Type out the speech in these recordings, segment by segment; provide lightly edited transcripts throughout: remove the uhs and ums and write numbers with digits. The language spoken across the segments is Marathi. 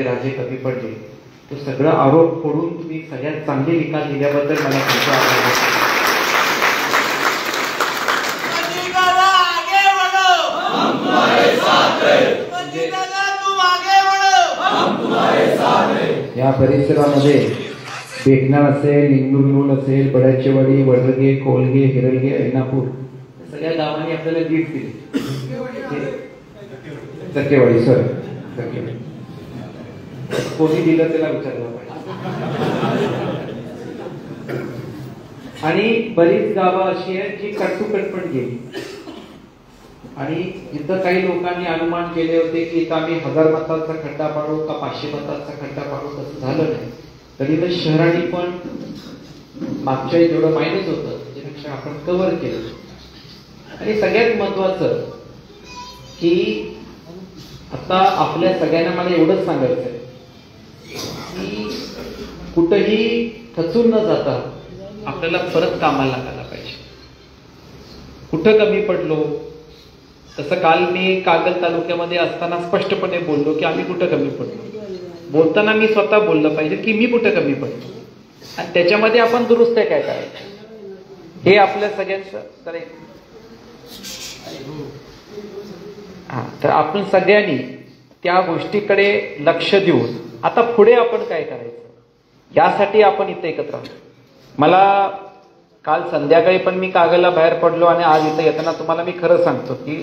राजे कमी पडले, तो सगळं आरोप फोडून तुम्ही सगळ्यात चांगले निकाल दिल्याबद्दल मला तुमचा आभार. या परिसरामध्ये बेकनाळ असेल, इंगुरनूल असेल, बडाचेवाडी, वडरगे, कोलगे, हिरलगे, ऐनापूर सगळ्या गावांनी आपल्याला लीड दिली. टक्केवाडी सर, कोणी दिलं त्याला विचारलं पाहिजे. आणि बरीच गावं अशी आहेत जी कटपट गेली आणि इथं काही लोकांनी अनुमान केले होते की इथं आम्ही 1000 मतांचा खड्डा पाडू का 500 मतांचा खड्डा पाडू, तसं झालं नाही. तरी तर शहरांनी पण मागच्या जेवढं मायनस होतं त्याच्यापेक्षा आपण कव्हर केलं. आणि सगळ्यात महत्वाचं की आता आपल्या सगळ्यांना मला एवढंच सांगायचं आहे की कुठंही खचून न जाता आपल्याला परत कामाला लागायला पाहिजे. कुठं कमी पडलो, तसं काल मी कागल तालुक्यामध्ये असताना स्पष्टपणे बोललो की आम्ही कुठं कमी पडलो. बोलताना मी स्वतः बोललं पाहिजे की मी कुठं कमी पडलो आणि त्याच्यामध्ये आपण दुरुस्त काय करायचं हे आपल्या सगळ्यांचं तर तर आपण सगळ्यांनी त्या गोष्टीकडे लक्ष देऊन आता पुढे आपण काय करायचं यासाठी आपण इथे एकत्र आलो. मला काल संध्याकाळी पण मी कागलला बाहेर पडलो आणि आज इथं येताना तुम्हाला मी खरं सांगतो की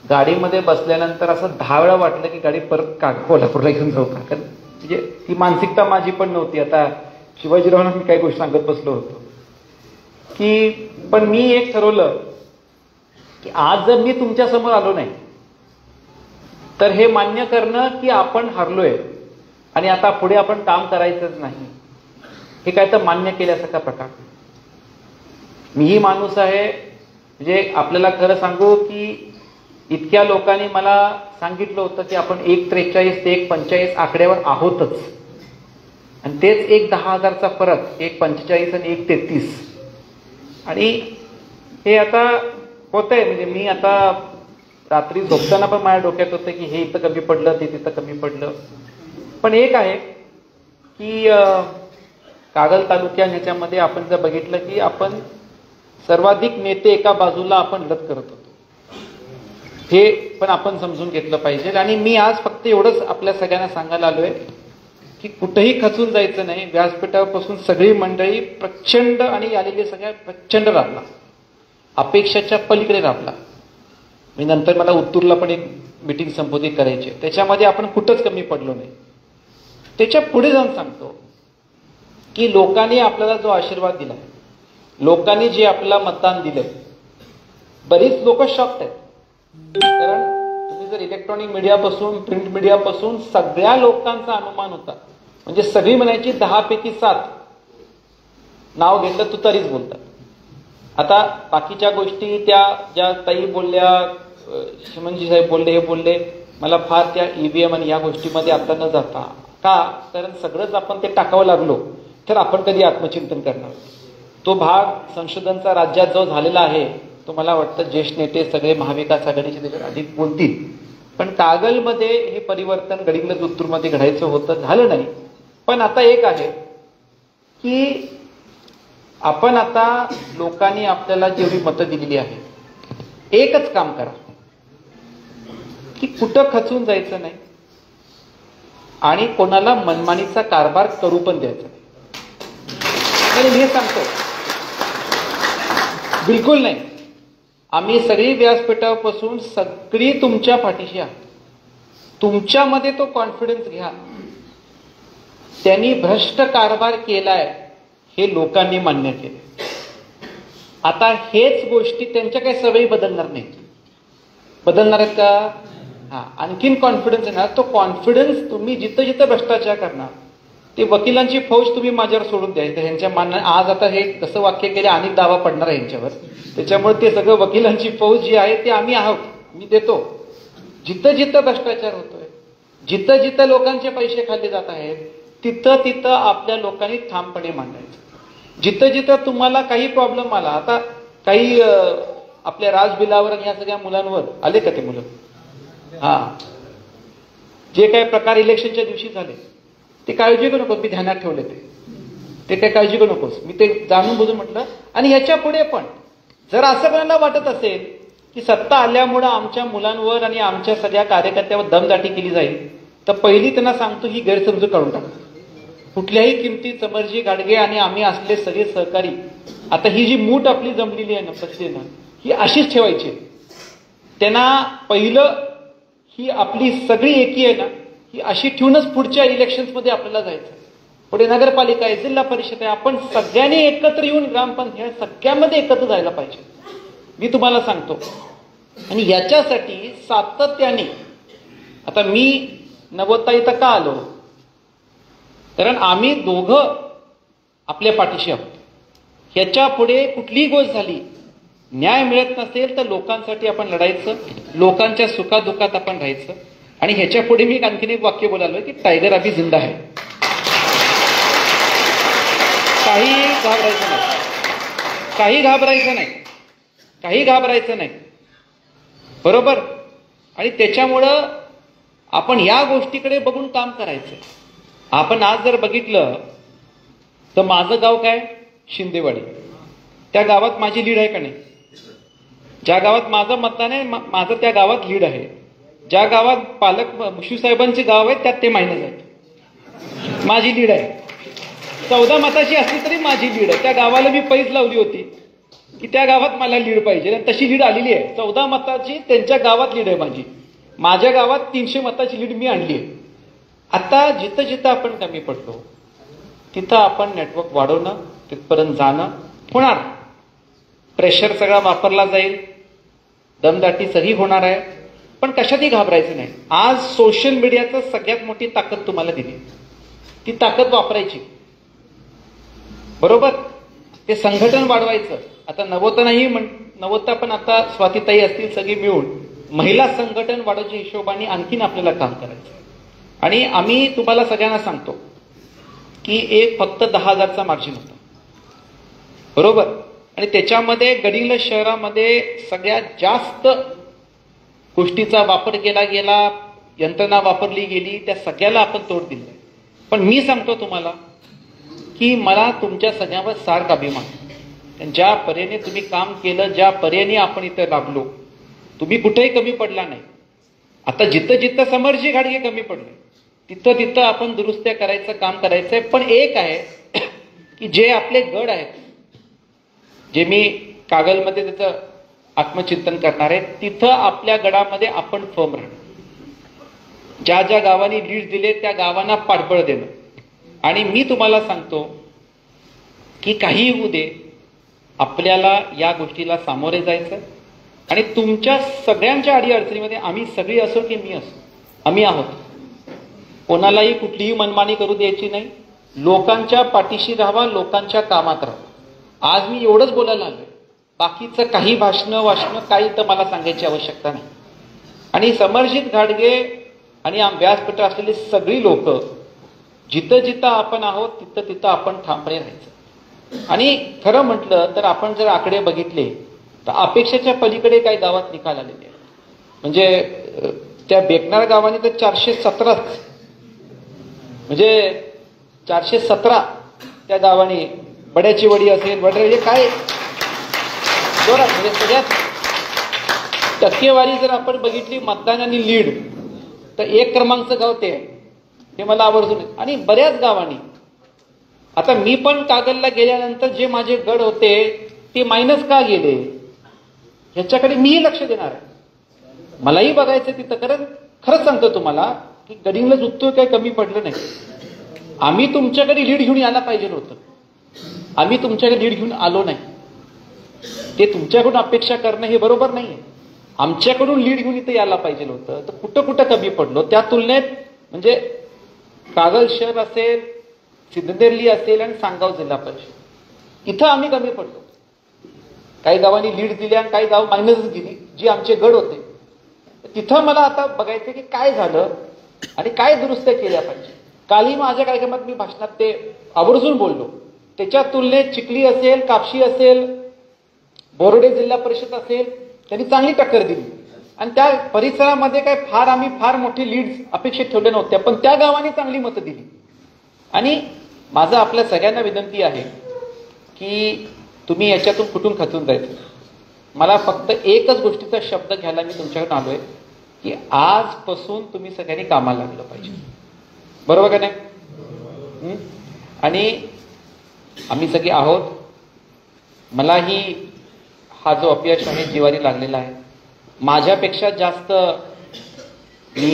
गाडीमध्ये बसल्यानंतर असं 10 वेळा वाटलं की गाडी परत कोल्हापूरला घेऊन जाऊ का, कारण म्हणजे ती मानसिकता माझी पण नव्हती. आता शिवाजीरावांना मी काही गोष्टी सांगत बसलो होतो की पण मी एक ठरवलं की आज जर मी तुमच्या समोर आलो नाही तर हे मान्य करणं की आपण हरलोय आणि आता पुढे आपण काम करायचंच नाही, हे काय तर मान्य केल्यासारखा प्रकार. मीही माणूस आहे, म्हणजे आपल्याला खरं सांगू की इतक्या लोकांनी मला सांगितलं होतं की आपण 143 ते 145 आकड्यावर आहोतच आणि तेच एक 10,000चा फरक, 145 आणि 133. आणि हे आता होत आहे, म्हणजे मी आता रात्री झोपताना पण माझ्या डोक्यात होतं की हे इथं कमी पडलं, ते तिथं कमी पडलं. पण एक आहे की कागल तालुक्या ह्याच्यामध्ये आपण जर बघितलं की आपण सर्वाधिक नेते एका बाजूला आपण लढत करत होतो, हे पण आपण समजून घेतलं पाहिजे. आणि मी आज फक्त एवढंच आपल्या सगळ्यांना सांगायला आलोय की कुठेही खचून जायचं नाही. व्यासपीठापासून सगळी मंडळी प्रचंड आणि आलेली सगळ्या प्रचंड राबला, अपेक्षाच्या पलीकडे राबला. मी नंतर मला उत्तूरला पण एक मीटिंग संबोधित करायची, त्याच्यामध्ये आपण कुठंच कमी पडलो नाही. त्याच्या पुढे जाऊन सांगतो की लोकांनी आपल्याला जो आशीर्वाद दिला, लोकांनी जे आपल्याला मतदान दिलंय, बरीच लोक शॉक्ड आहेत. कारण तुम्ही जर इलेक्ट्रॉनिक मीडियापासून प्रिंट मीडियापासून सगळ्या लोकांचा अनुमान होता, म्हणजे सगळी म्हणायची 10 पैकी 7 नाव घेतलं तू तरीच बोलतात. आता बाकीच्या गोष्टी त्या ज्या ताई बोलल्या, शिमनजी साहेब बोलले, हे बोलले, मला फार त्या ईव्हीएम आणि या गोष्टीमध्ये आता न जाता, का कारण सगळंच आपण ते टाकावं लागलो तर आपण कधी आत्मचिंतन करणार. तो भाग संशोधनचा राज्यात जो झालेला आहे तो मला वाटतं ज्येष्ठ नेते सगळे महाविकास आघाडीचे त्याच्यात अधिक बोलतील. पण कागलमध्ये हे परिवर्तन गडिंग्लज उत्तूरमध्ये घडायचं होतं, झालं नाही. पण आता एक आहे की आपण आता लोकांनी आपल्याला जेवढी मतं दिलेली आहे, एकच काम करा की कुठं खचून जायचं नाही आणि कोणाला मनमानीचा कारभार करू पण द्यायचा नाही. मी हे सांगतो बिलकुल नाही. आम्ही सगळी व्यासपीठापासून सगळी तुमच्या पाठीशी आहात. तुमच्यामध्ये तो कॉन्फिडन्स घ्या. त्यांनी भ्रष्ट कारभार केलाय हे लोकांनी मान्य केले. आता हेच गोष्टी त्यांच्या काही सवयी बदलणार नाहीत. बदलणार आहेत का? हा, आणखीन कॉन्फिडन्स येणार. तो कॉन्फिडन्स तुम्ही जिथं जिथं भ्रष्टाचार करणार, ते वकिलांची फौज तुम्ही माझ्यावर सोडून द्यायचं. ह्यांच्या मान्य आज आता हे कसं वाक्य केले, अनेक दावा पडणार आहे यांच्यावर, त्याच्यामुळे ते सगळं वकिलांची फौज जी आहे ते आम्ही आहोत, मी देतो. जिथं जिथं भ्रष्टाचार होतोय, जिथं जिथं लोकांचे पैसे खाल्ले जात आहेत, तिथं तिथं आपल्या लोकांनी ठामपणे मांडायचं. जिथं जिथं तुम्हाला काही प्रॉब्लेम आला, आता काही आपल्या राजबिलावर या सगळ्या मुलांवर आले का ते मुलं? हा, जे काही प्रकार इलेक्शनच्या दिवशी झाले ते काळजी करू नकोस, मी ध्यानात ठेवले ते काही काळजी करू नकोस, मी ते जाणून बुजून म्हटलं. आणि याच्या पुढे पण जर असं कोणाला वाटत असेल की सत्ता आल्यामुळं आमच्या मुलांवर आणि आमच्या सगळ्या कार्यकर्त्यावर दमदाटी केली जाईल, तर पहिली त्यांना सांगतो ही गैरसमजूत काढून टाका. कुठल्याही किमतीत समरजी घाटगे आणि आम्ही असले सगळे सहकारी, आता ही जी मूठ आपली जमलेली आहे ना पक्षीनं, ही अशीच ठेवायची. त्यांना पहिलं ही आपली सगळी एकी आहे ना, ही अशी ठेवूनच पुढच्या इलेक्शन्समध्ये आपल्याला जायचं. पुढे नगरपालिका आहे, जिल्हा परिषद आहे, आपण सगळ्यांनी एकत्र येऊन ग्रामपंचायत सगळ्यामध्ये एकत्र जायला पाहिजे, मी तुम्हाला सांगतो. आणि याच्यासाठी सातत्याने, आता मी नवोदता इथं का आलो, कारण आम्ही दोघं आपल्या पाठीशी आहोत. ह्याच्या पुढे कुठलीही गोष्ट झाली, न्याय मिळत नसेल तर लोकांसाठी आपण लढायचं, लोकांच्या सुखादुखात आपण राहायचं. आणि ह्याच्या पुढे मी आणखीन एक वाक्य बोलालोय की टायगर अभी जिंदा है. काही घाबरायचं नाही, काही घाबरायचं नाही, काही घाबरायचं नाही, बरोबर. आणि त्याच्यामुळं आपण या गोष्टीकडे बघून काम करायचं. आपण आज जर बघितलं तर माझं गाव काय, शिंदेवाडी, त्या गावात माझी लीड आहे का नाही? ज्या गावात माझं मतदान आहे माझं त्या गावात लीड आहे. ज्या गावात पालक शिवसाहेबांचे गाव आहे त्यात ते मायनस आहेत, माझी लीड आहे. 14 मताची असली तरी माझी लीड आहे. त्या गावाला मी पैज लावली होती की त्या गावात मला लीड पाहिजे, आणि तशी लीड आलेली आहे. 14 मताची त्यांच्या गावात लीड आहे माझी, माझ्या गावात 300 मताची लीड मी आणली आहे. आता जिथं जिथं आपण कमी पडतो तिथं आपण नेटवर्क वाढवणं, तिथपर्यंत जाणं होणार. प्रेशर सगळा वापरला जाईल, दमदाटी सही होणार आहे, पण कशातही घाबरायचं नाही. आज सोशल मीडियाचं सगळ्यात मोठी ताकद तुम्हाला दिली, ती ताकद वापरायची, बरोबर. ते संघटन वाढवायचं. आता नवोदता पण आता स्वातीताई असतील सगळी मिळून महिला संघटन वाढवण्याच्या हिशोबाने आणखीन आपल्याला काम करायचं. आणि आम्ही तुम्हाला सगळ्यांना सांगतो की एक फक्त 10,000चा मार्जिन होता, बरोबर. आणि त्याच्यामध्ये गडिंग्लज शहरामध्ये सगळ्यात जास्त गोष्टीचा वापर केला गेला, यंत्रणा वापरली गेली, त्या सगळ्याला आपण तोड दिली. पण मी सांगतो तुम्हाला की मला तुमच्या सगळ्यावर सार्थ अभिमान. ज्या पर्याने तुम्ही काम केलं, ज्या पर्याने आपण इथं राबलो, तुम्ही कुठेही कमी पडला नाही. आता जिथं जिथं समरजी घाटगे कमी पडले तिथं तिथं आपण दुरुस्त्या करायचं काम करायचंय. पण एक आहे की जे आपले गड आहेत, जे मी कागलमध्ये त्याचं आत्मचिंतन करणार आहे, तिथं आपल्या गडामध्ये आपण फर्म राहणं, ज्या ज्या गावांनी लीड दिले त्या गावांना पाठबळ देणं. आणि मी तुम्हाला सांगतो की काही होऊ दे, आपल्याला या गोष्टीला सामोरे जायचं. आणि तुमच्या सगळ्यांच्या अडीअडचणीमध्ये आम्ही सगळी असो की मी असो, आम्ही आहोत. कोणालाही कुठलीही मनमानी करू द्यायची नाही. लोकांच्या पाठीशी राहावा, लोकांच्या कामात राहावं. आज मी एवढंच बोलायला आलोय, बाकीचं काही भाषणं काही तर मला सांगायची आवश्यकता नाही. आणि समरजित घाटगे आणि व्यासपीठ असलेली सगळी लोक जिथं जिथं आपण आहोत तिथं तिथं आपण ठामपणे राहायचं. आणि खरं म्हटलं तर आपण जर आकडे बघितले तर अपेक्षेच्या पलीकडे काही गावात निकाल आलेले आहेत. म्हणजे त्या बेकनार गावाने तर 417, म्हणजे 417 त्या गावाने, बड्याची वडी असेल, वडरे, काय जोरात, म्हणजे सगळ्यात टक्केवारी जर आपण बघितली मतदान आणि लीड तर 1 क्रमांकचं गाव ते आहे, हे मला आवर्जून. आणि बऱ्याच गावांनी, आता मी पण कागलला गेल्यानंतर जे माझे गड होते ते मायनस का गेले ह्याच्याकडे मीही लक्ष देणार आहे. मलाही बघायचं तिथं. कारण खरंच सांगतो तुम्हाला की गडिंग्लज उत्तर काही कमी पडलं नाही. आम्ही तुमच्याकडे लीड घेऊन यायला पाहिजे होतं, आम्ही तुमच्याकडे लीड घेऊन आलो नाही. ते तुमच्याकडून अपेक्षा करणं हे बरोबर नाहीये. आमच्याकडून लीड घेऊन इथं यायला पाहिजे होतं, तर कुठं कुठं कमी पडलो. त्या तुलनेत म्हणजे कागल शहर असेल, सिद्धनेरली असेल आणि सांगाव जिल्हा परिषद, इथं आम्ही कमी पडलो. काही गावांनी लीड दिली आणि काही गाव मायनस दिली, जी आमचे गड होते. तिथं मला आता बघायचं की काय झालं आणि काय दुरुस्त्या केल्या पाहिजे. कालही माझ्या कार्यक्रमात मी भाषणात ते आवर्जून बोललो. त्याच्या तुलनेत चिखली असेल, कापशी असेल, बोर्डे जिल्हा परिषद असेल, त्यांनी चांगली टक्कर दिली. आणि त्या परिसरामध्ये काय आम्ही फार मोठी लीड अपेक्षित ठेवल्या नव्हत्या, पण त्या गावाने चांगली मतं दिली. आणि माझं आपल्या सगळ्यांना विनंती आहे की तुम्ही याच्यातून कुठून खचून जायचं. मला फक्त एकच गोष्टीचा शब्द घ्यायला मी तुमच्याकडे आलोय की आजपासून तुम्ही सगळ्यांनी कामाला लागलं पाहिजे. बरोबर का नाही? आणि आम्ही सगळे आहोत. मलाही हा जो अपयश आहे जिवारी लागलेला आहे. माझ्यापेक्षा जास्त मी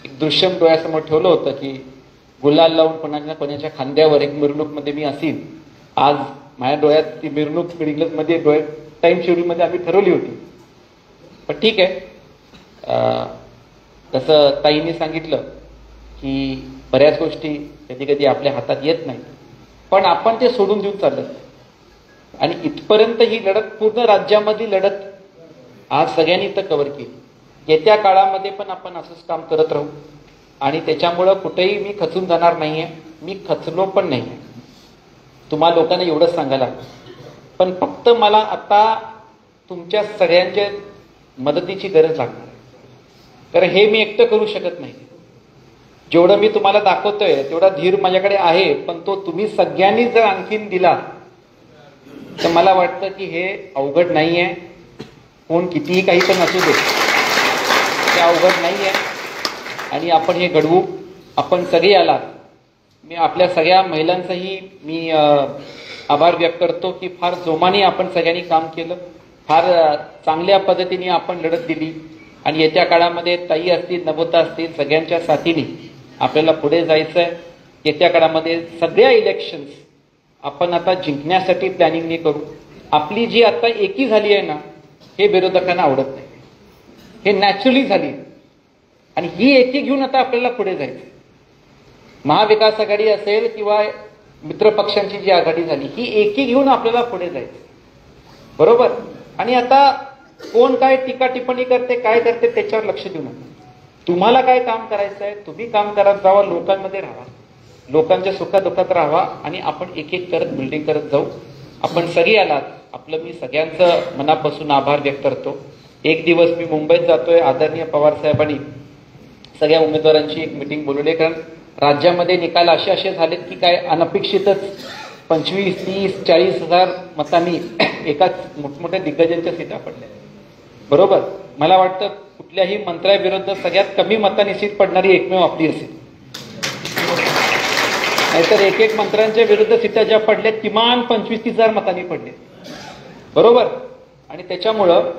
एक दृश्यम डोळ्यासमोर ठेवलं होतं की गुलाल लावून कोणाच्या खांद्यावर एक मिरवणूकमध्ये मी असीन. आज माझ्या डोळ्यात ती मिरवणूक इंग्लजमध्ये टाइम शेड्यूलमध्ये आम्ही ठरवली होती. पण ठीक आहे. तसं ताईंनी सांगितलं की बऱ्याच गोष्टी कधी कधी आपल्या हातात येत नाही, पण आपण ते सोडून देऊन चालत. आणि इथपर्यंत ही लढत पूर्ण राज्यामधली लढत आज सगळ्यांनी इथं कव्हर केली. येत्या काळामध्ये पण आपण असंच काम करत राहू. आणि त्याच्यामुळं कुठेही मी खचून जाणार नाहीये. मी खचलो पण नाहीये. तुम्हा लोकांना एवढंच सांगायला. पण फक्त मला आता तुमच्या सगळ्यांच्या मदतीची गरज लागणार आहे. कारण हे मी एकटं करू शकत नाही. जेवढं मी तुम्हाला दाखवतोय तेवढा धीर माझ्याकडे आहे, पण तो तुम्ही सगळ्यांनी जर आणखीन दिला तर मला वाटतं की हे अवघड नाहीये. कोण कितीही काही पण असू दे, ते अवघड नाहीये. आणि आपण हे घडवू. आपण सगळे आलात. मी आपल्या सगळ्या महिलांचाही मी आभार व्यक्त करतो की फार जोमाने आपण सगळ्यांनी काम केलं. फार चांगल्या पद्धतीने आपण लढत दिली. आणि येत्या काळामध्ये ताई असतील, नभोता असतील, सगळ्यांच्या साथीने आपल्याला पुढे जायचं आहे. येत्या काळामध्ये सगळ्या इलेक्शन्स आपण आता जिंकण्यासाठी प्लॅनिंग करू. आपली जी आता एकी झाली आहे ना, हे विरोधकांना आवडत नाही. हे नॅचरली झाली आणि ही एकी घेऊन आता आपल्याला पुढे जायचं. महाविकास आघाडी असेल किंवा मित्र पक्षांची जी आघाडी झाली, ही एकी घेऊन आपल्याला पुढे जायचं. बरोबर. आणि आता कोण काय टीका टिप्पणी करते, काय करते, त्याच्यावर लक्ष देऊ नका. तुम्हाला काय काम करायचं आहे, तुम्ही काम करत जावा. लोकांमध्ये राहा, लोकांच्या सुखादुखात राहा आणि आपण एक एक करत बिल्डिंग करत जाऊ. आपण सगळे आलात. आपलं मी सगळ्यांचं मनापासून आभार व्यक्त करतो. एक दिवस मी मुंबईत जातोय. आदरणीय पवार साहेबांनी सगळ्या उमेदवारांची एक मिटिंग बोलवली. कारण राज्यामध्ये निकाल असे झालेत की काय अनपेक्षितच 25, 30, 40 हजार मतांनी एकाच मोठमोठ्या दिग्गजांच्या सीटा पडल्या. बरोबर. मला वाटतं कुठल्याही मंत्र्याविरुद्ध सगळ्यात कमी मतांनी सीट पडणारी एकमेव आपली असेल. नाहीतर एक एक मंत्र्यांच्या विरुद्ध सीटा ज्या पडल्या किमान 25-30 हजार मतांनी पडले. बरोबर. आणि त्याच्यामुळं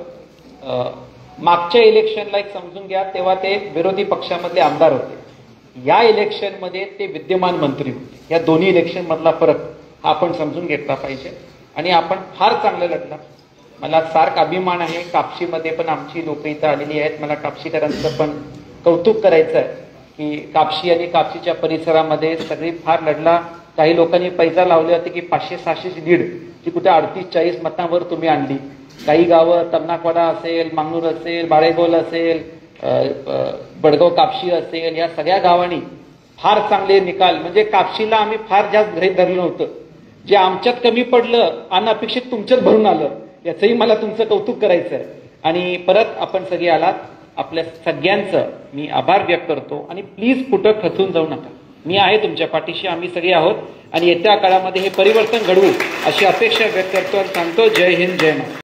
मागच्या इलेक्शनला एक समजून घ्या, तेव्हा ते विरोधी पक्षामधले आमदार होते. या इलेक्शनमध्ये ते विद्यमान मंत्री होते. या दोन्ही इलेक्शन मधला फरक हा आपण समजून घेतला पाहिजे. आणि आपण फार चांगलं लढला. मला सार्क अभिमान आहे. कापशीमध्ये पण आमची लोक इथं आलेली आहेत. मला कापशीकरांचं पण कौतुक करायचं आहे की कापशी आणि कापशीच्या परिसरामध्ये सगळी फार लढला. काही लोकांनी पैजा लावले होते की 500-600 लीड जी कुठे 38-40 मतांवर तुम्ही आणली. काही गावं तमनाकवाडा असेल, मांगनूर असेल, बाळेगोल असेल, बडगाव कापशी असेल, या सगळ्या गावांनी फार चांगले निकाल. म्हणजे कापशीला आम्ही फार जास्त गृहीत धरलं नव्हतं. जे आमच्यात कमी पडलं अनपेक्षित तुमच्यात भरून आलं, याचंही मला तुमचं कौतुक करायचं आहे. आणि परत आपण सगळे आलात. आपल्या सगळ्यांचं मी आभार व्यक्त करतो. आणि प्लीज कुठं खचून जाऊ नका. मी आहे तुमच्या पाठीशी. आम्ही सगळे आहोत. आणि येत्या काळामध्ये हे परिवर्तन घडवू अशी अपेक्षा व्यक्त करतो आणि सांगतो जय हिंद, जय महाराष्ट्र.